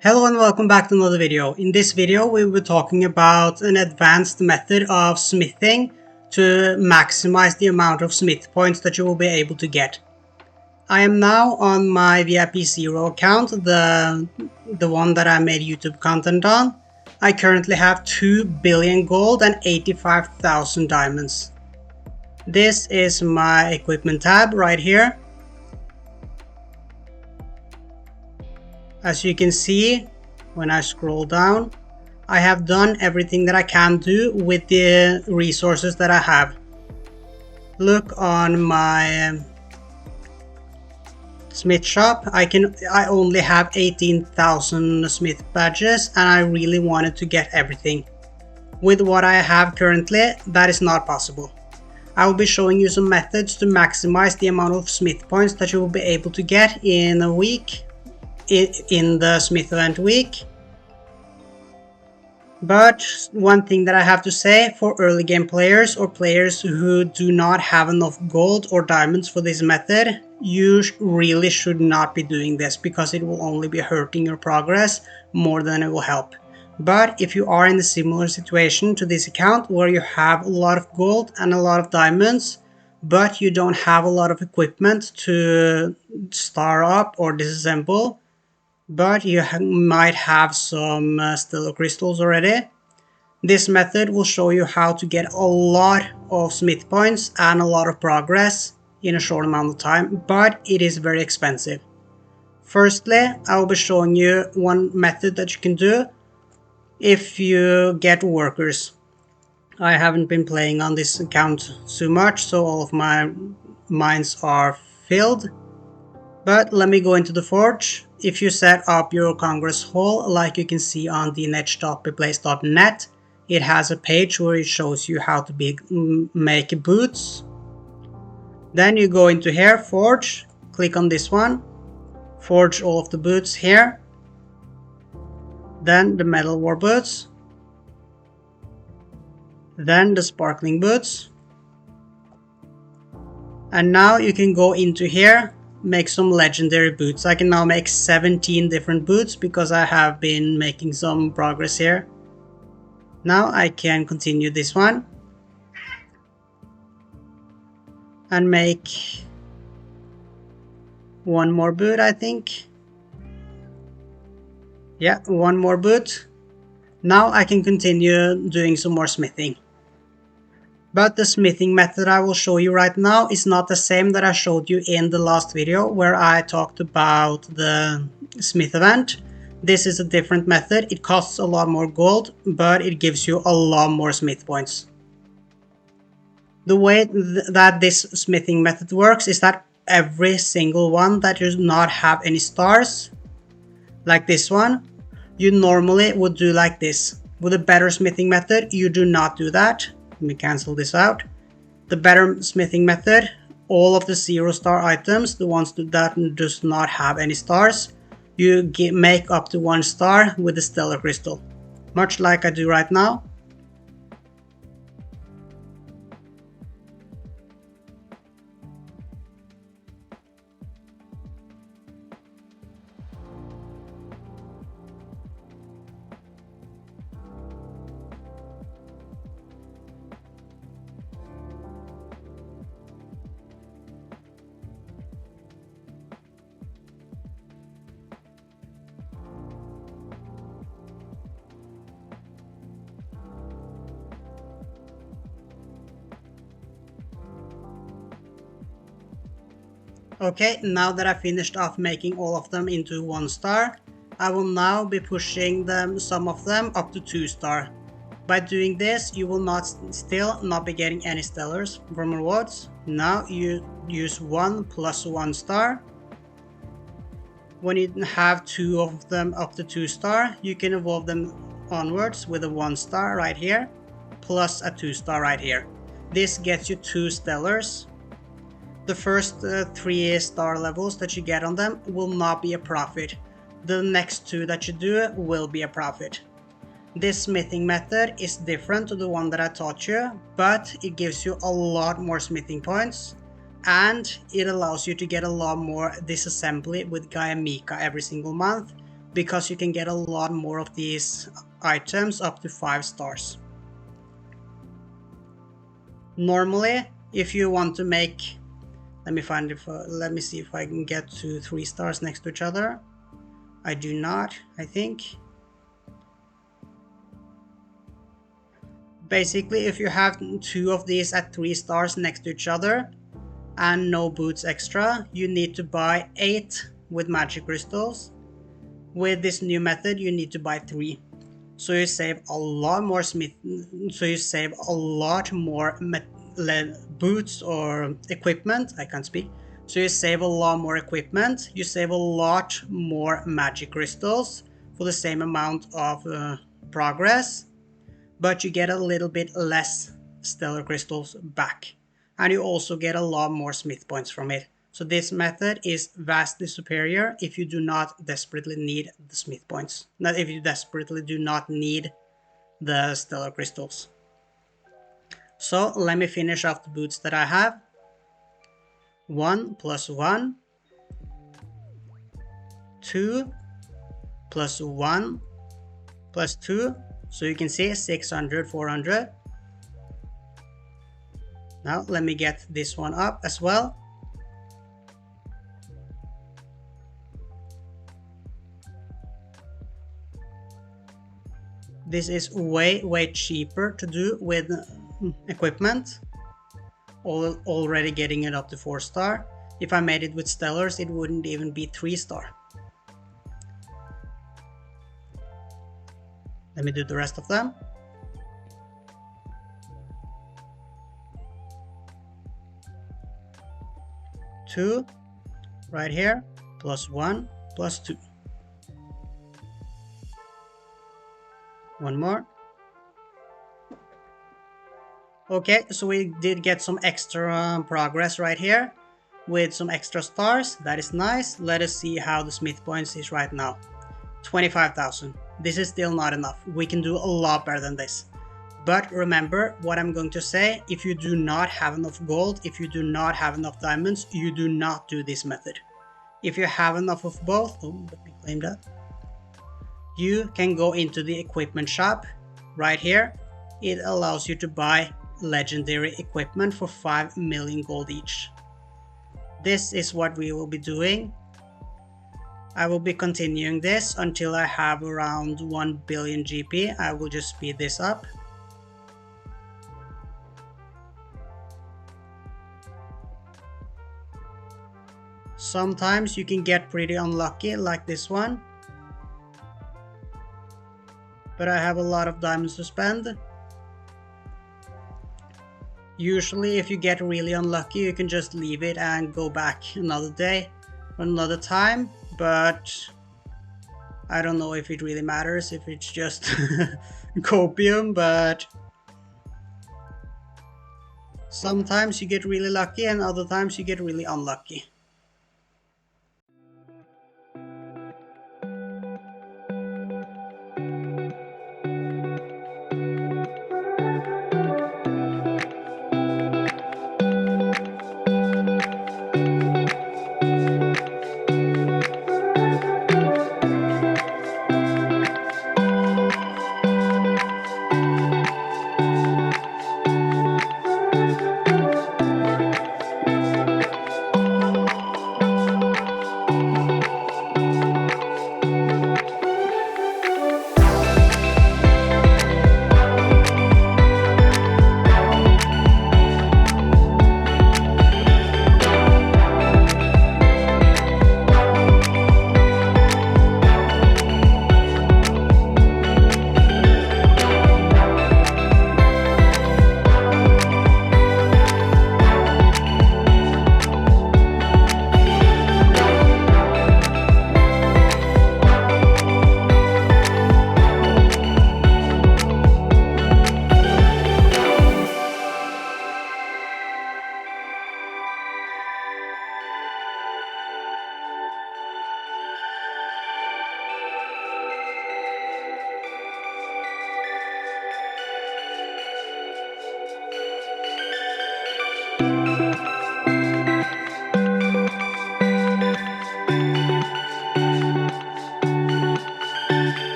Hello and welcome back to another video. In this video we will be talking about an advanced method of smithing to maximize the amount of smith points that you will be able to get. I am now on my VIP Zero account, the one that I made YouTube content on. I currently have 2 billion gold and 85,000 diamonds. This is my equipment tab right here. As you can see, when I scroll down, I have done everything that I can do with the resources that I have. Look on my smith shop. I only have 18,000 smith badges and I really wanted to get everything. With what I have currently, that is not possible. I will be showing you some methods to maximize the amount of smith points that you will be able to get in a week, in the smith event week. But one thing that I have to say, for early game players or players who do not have enough gold or diamonds for this method, you really should not be doing this because it will only be hurting your progress more than it will help. But if you are in a similar situation to this account where you have a lot of gold and a lot of diamonds, but you don't have a lot of equipment to star up or disassemble, but you might have some stellar crystals already, this method will show you how to get a lot of smith points and a lot of progress in a short amount of time, but it is very expensive. Firstly, I will be showing you one method that you can do if you get workers. I haven't been playing on this account so much, so all of my mines are filled. But let me go into the forge. If you set up your Congress Hall, like you can see on dnetch.bplace.net, it has a page where it shows you how to make boots. Then you go into here, forge, click on this one, forge all of the boots here. Then the metal war boots. Then the sparkling boots. And now you can go into here, make some legendary boots. I can now make 17 different boots because I have been making some progress here. Now I can continue this one and make one more boot, I think. Yeah, one more boot. Now I can continue doing some more smithing. But the smithing method I will show you right now is not the same that I showed you in the last video where I talked about the smith event. This is a different method. It costs a lot more gold, but it gives you a lot more smith points. The way that this smithing method works is that every single one that does not have any stars, like this one, you normally would do like this. With a better smithing method, you do not do that. Let me cancel this out. The better smithing method, all of the 0-star items, the ones that does not have any stars, you make up to 1 star with the stellar crystal, much like I do right now. Okay, now that I finished off making all of them into 1 star, I will now be pushing some of them up to 2 star. By doing this, you will still not be getting any stellars from rewards. Now you use 1 plus 1 star. When you have 2 of them up to 2 star, you can evolve them onwards with a 1 star right here, plus a 2 star right here. This gets you 2 stellars. The first 3 star levels that you get on them will not be a profit. The next 2 that you do will be a profit. This smithing method is different to the one that I taught you, but it gives you a lot more smithing points and it allows you to get a lot more disassembly with Gaia Mika every single month, because you can get a lot more of these items up to 5 stars. Normally, if you want to make, let me see if I can get to 3 stars next to each other. I do not, I think. Basically, if you have 2 of these at 3 stars next to each other and no boots extra, you need to buy 8 with magic crystals. With this new method, you need to buy 3. So you save a lot more boots or equipment. I can't speak. So you save a lot more equipment. You save a lot more magic crystals for the same amount of progress, but you get a little bit less stellar crystals back, and you also get a lot more smith points from it. So this method is vastly superior if you do not desperately need the smith points. Not if you desperately do not need the stellar crystals. So let me finish off the boots that I have. 1 plus 1, 2 plus 1 plus 2. So you can see 600, 400. Now let me get this one up as well. This is way cheaper to do with equipment. Already getting it up to 4 star. If I made it with stellars, it wouldn't even be 3 star. Let me do the rest of them. Two right here, plus 1, plus 2. One more. Okay, so we did get some extra progress right here with some extra stars. That is nice. Let us see how the smith points is right now. 25,000. This is still not enough. We can do a lot better than this. But remember what I'm going to say. If you do not have enough gold, if you do not have enough diamonds, you do not do this method. If you have enough of both, let me claim that. You can go into the equipment shop right here. It allows you to buy legendary equipment for 5 million gold each. This is what we will be doing. I will be continuing this until I have around 1 billion GP. I will just speed this up. Sometimes you can get pretty unlucky like this one, but I have a lot of diamonds to spend. Usually if you get really unlucky, you can just leave it and go back another day or another time, but I don't know if it really matters, if it's just copium, but sometimes you get really lucky and other times you get really unlucky.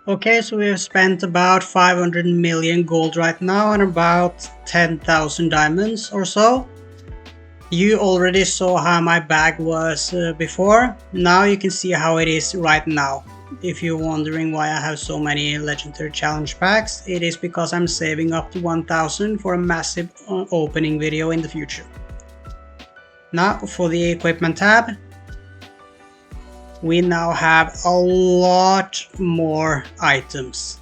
Okay, so we have spent about 500 million gold right now and about 10,000 diamonds or so. You already saw how my bag was before. Now you can see how it is right now. If you're wondering why I have so many legendary challenge packs, it is because I'm saving up to 1000 for a massive opening video in the future. Now for the equipment tab, we now have a lot more items.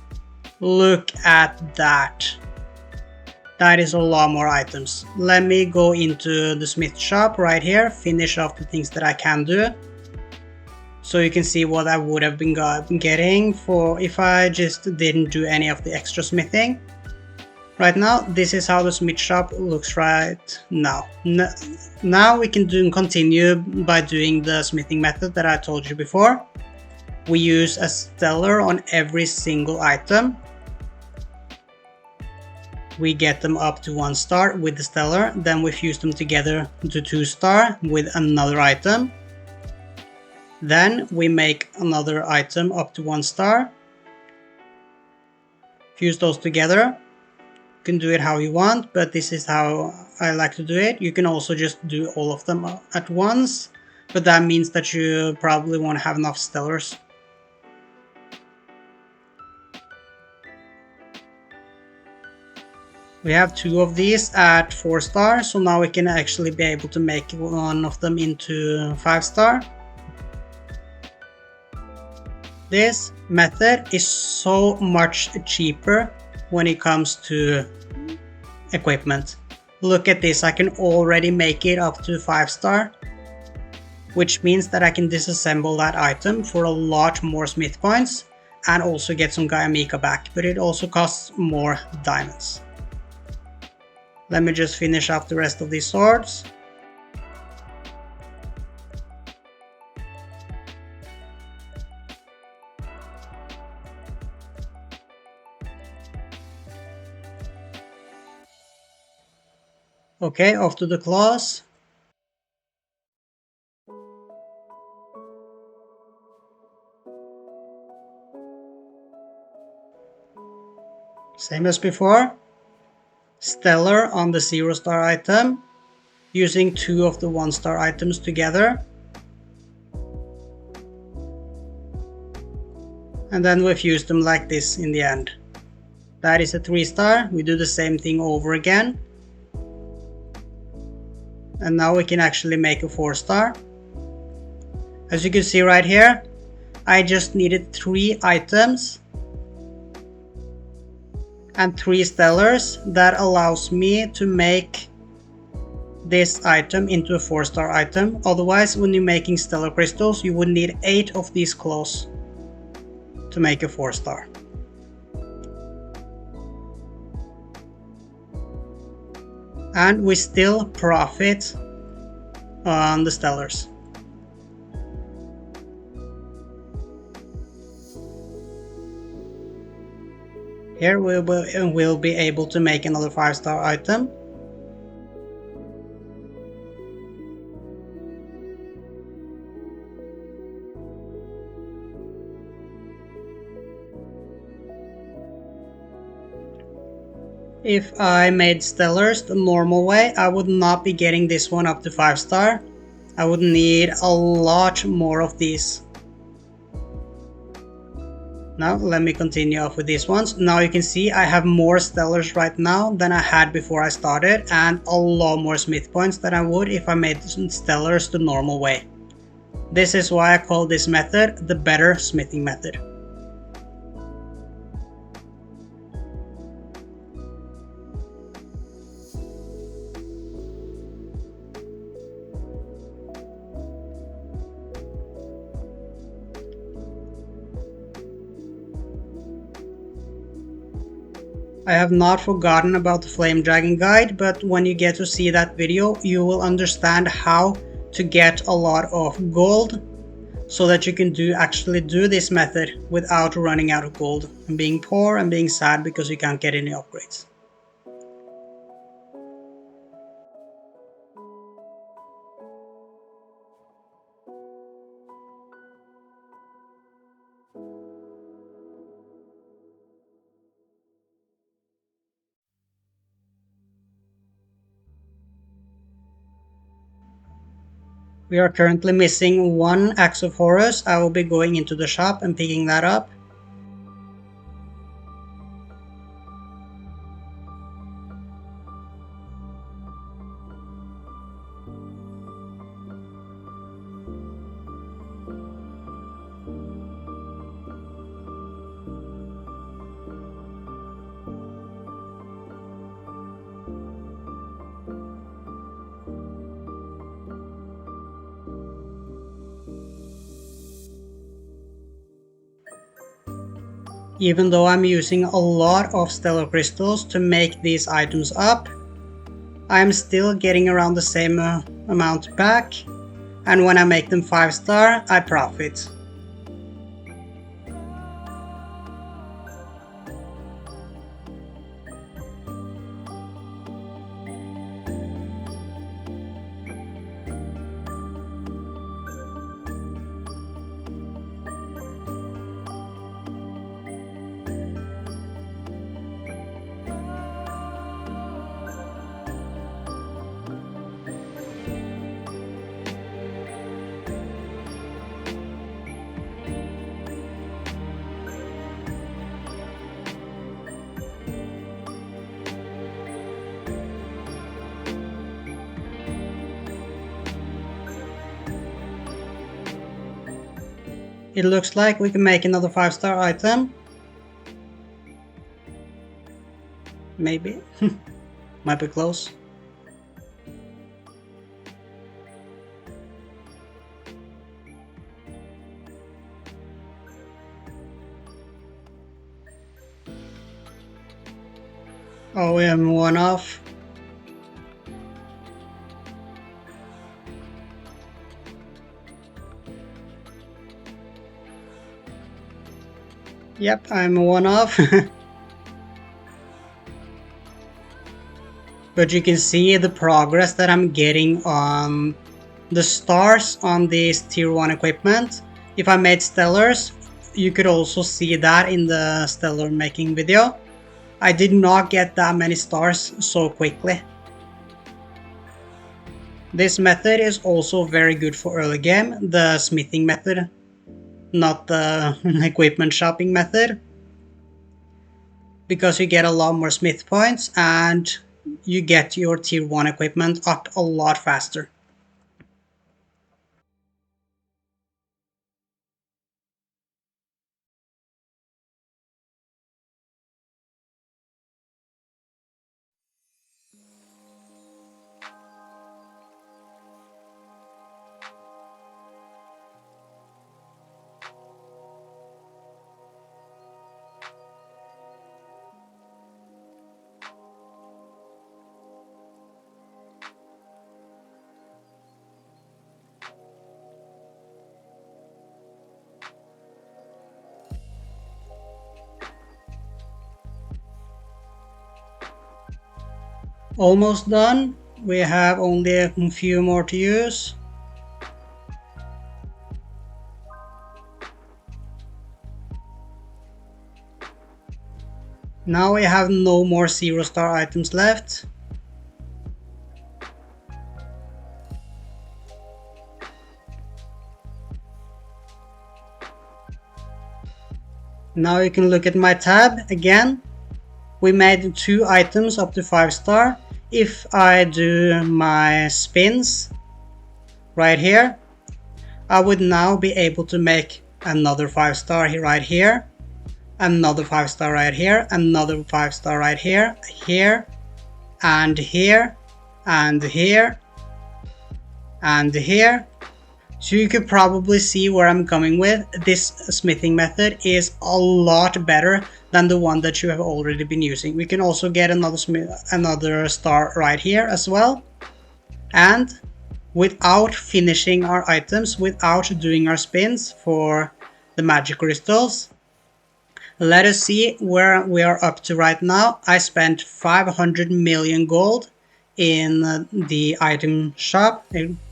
Look at that. That is a lot more items. Let me go into the smith shop right here, finish off the things that I can do. So you can see what I would have been getting for if I just didn't do any of the extra smithing. Right now, this is how the smith shop looks right now. Now we can continue by doing the smithing method that I told you before. We use a stellar on every single item. We get them up to 1 star with the stellar, then we fuse them together to 2 star with another item. Then we make another item up to 1 star. Fuse those together. You can do it how you want, but this is how I like to do it. You can also just do all of them at once, but that means that you probably won't have enough stellars. We have 2 of these at 4 star, so now we can actually be able to make one of them into 5 star. This method is so much cheaper when it comes to equipment. Look at this, I can already make it up to 5 star, which means that I can disassemble that item for a lot more smith points and also get some Gaia Mika back, but it also costs more diamonds. Let me just finish up the rest of these swords. Okay, off to the claws. Same as before. Stellar on the 0 star item, using 2 of the 1 star items together. And then we fuse them like this in the end. That is a 3 star. We do the same thing over again. And now we can actually make a 4 star. As you can see right here, I just needed 3 items and 3 stellars. That allows me to make this item into a 4 star item. Otherwise, when you're making stellar crystals, you would need 8 of these claws to make a 4 star. And we still profit on the stellars. Here we will be able to make another 5 star item. If I made stellars the normal way, I would not be getting this one up to 5 star. I would need a lot more of these. Now let me continue off with these ones. Now you can see I have more stellars right now than I had before I started, and a lot more smith points than I would if I made stellars the normal way. This is why I call this method the better smithing method. I have not forgotten about the Flame Dragon guide, but when you get to see that video, you will understand how to get a lot of gold so that you can actually do this method without running out of gold and being poor and being sad because you can't get any upgrades. We are currently missing one Axe of Horus. I will be going into the shop and picking that up. Even though I'm using a lot of stellar crystals to make these items up, I'm still getting around the same amount back, and when I make them 5-star, I profit. It looks like we can make another 5-star item. Maybe. Might be close. Oh, we have one off. Yep, I'm one off. But you can see the progress that I'm getting on the stars on this tier 1 equipment. If I made stellars, you could also see that in the stellar making video. I did not get that many stars so quickly. This method is also very good for early game, the smithing method, not the equipment shopping method, because you get a lot more smith points and you get your tier 1 equipment up a lot faster. Almost done. We have only a few more to use. Now we have no more 0-star items left. Now you can look at my tab again. We made 2 items up to 5-star. If I do my spins right here, I would now be able to make another 5-star right here, another 5-star right here, another 5-star right here, here, and here, and here, and here. So you could probably see where I'm coming with. This smithing method is a lot better than the one that you have already been using. We can also get another star right here as well. And without finishing our items, without doing our spins for the magic crystals, let us see where we are up to right now. I spent 500 million gold in the item shop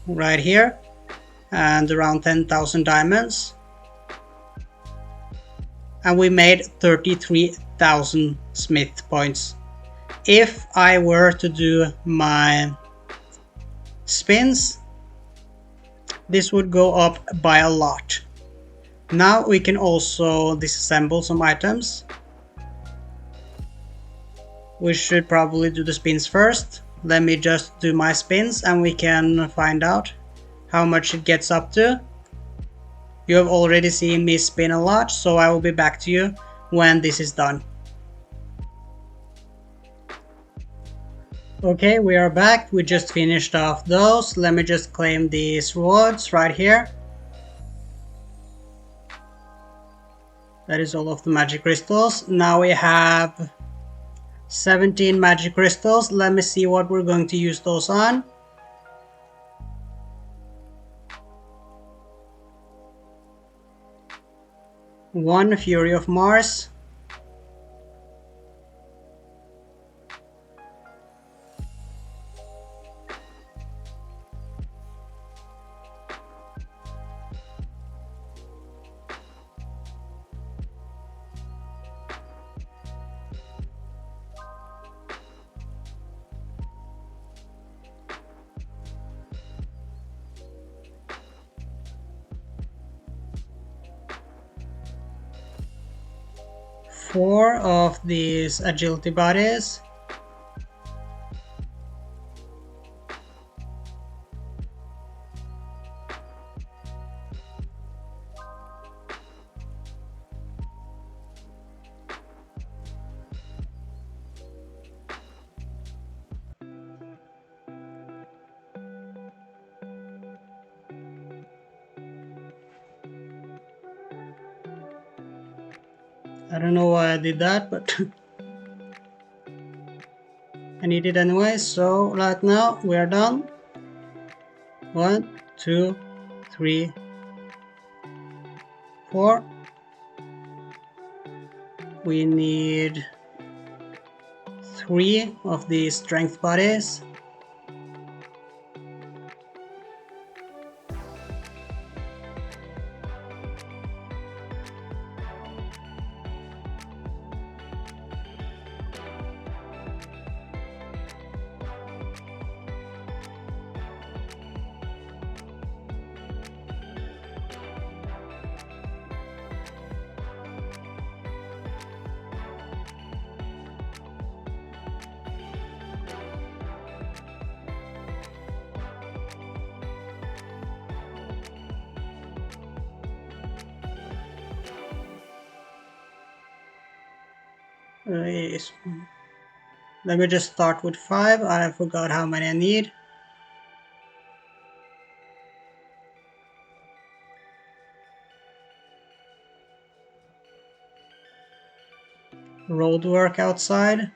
right here, and around 10,000 diamonds, and we made 33,000 smith points. If I were to do my spins, this would go up by a lot. Now we can also disassemble some items. We should probably do the spins first. Let me just do my spins and we can find out how much it gets up to. You have already seen me spin a lot, so I will be back to you when this is done. Okay, we are back. We just finished off those. Let me just claim these rewards right here. That is all of the magic crystals. Now we have 17 magic crystals. Let me see what we're going to use those on. One Fury of Mars. Four of these agility bodies. I don't know why I did that, but I need it anyway. So right now we are done. 1, 2, 3, 4. We need 3 of these strength bodies. Yes. Let me just start with 5. I forgot how many I need. Road work outside.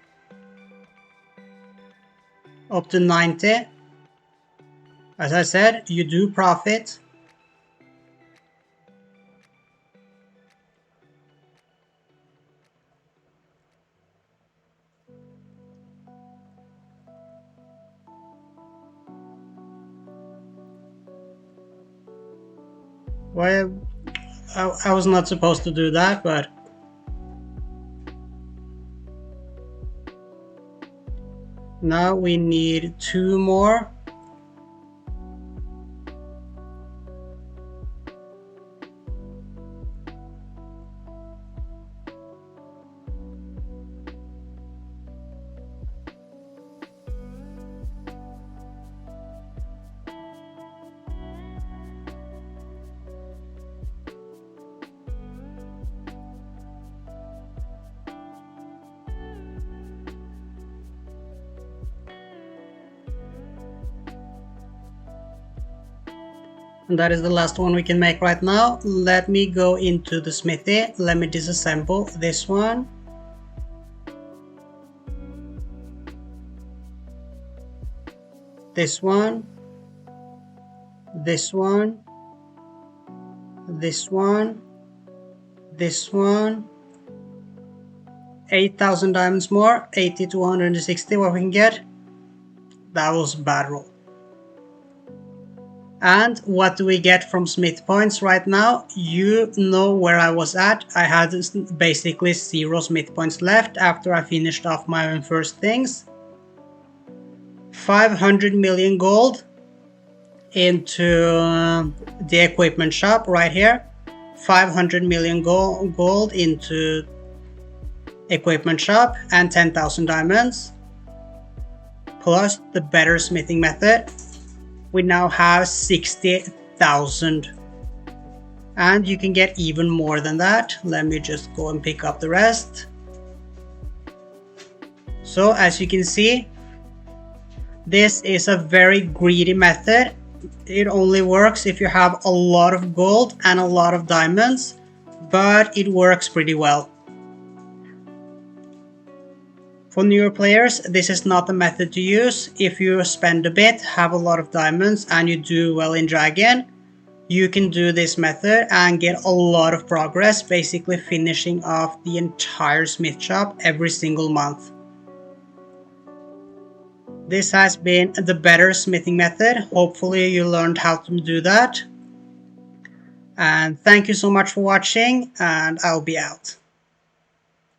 Up to 90. As I said, you do profit. Why? I was not supposed to do that, but now we need 2 more. And that is the last one we can make right now. Let me go into the smithy. Let me disassemble this one. This one. This one. This one. This one. 8,000 diamonds more. 80 to 160 what we can get. That was a bad roll. And what do we get from Smith points right now? You know where I was at. I had basically 0 Smith points left after I finished off my own first things. 500 million gold. into the equipment shop right here. 500 million gold into equipment shop and 10,000 diamonds plus the better smithing method. We now have 60,000, and you can get even more than that. Let me just go and pick up the rest. So as you can see, this is a very greedy method. It only works if you have a lot of gold and a lot of diamonds, but it works pretty well. For newer players, this is not the method to use. If you spend a bit, have a lot of diamonds, and you do well in Dragon, you can do this method and get a lot of progress, basically finishing off the entire smith shop every single month. This has been the better smithing method. Hopefully you learned how to do that. And thank you so much for watching, and I'll be out.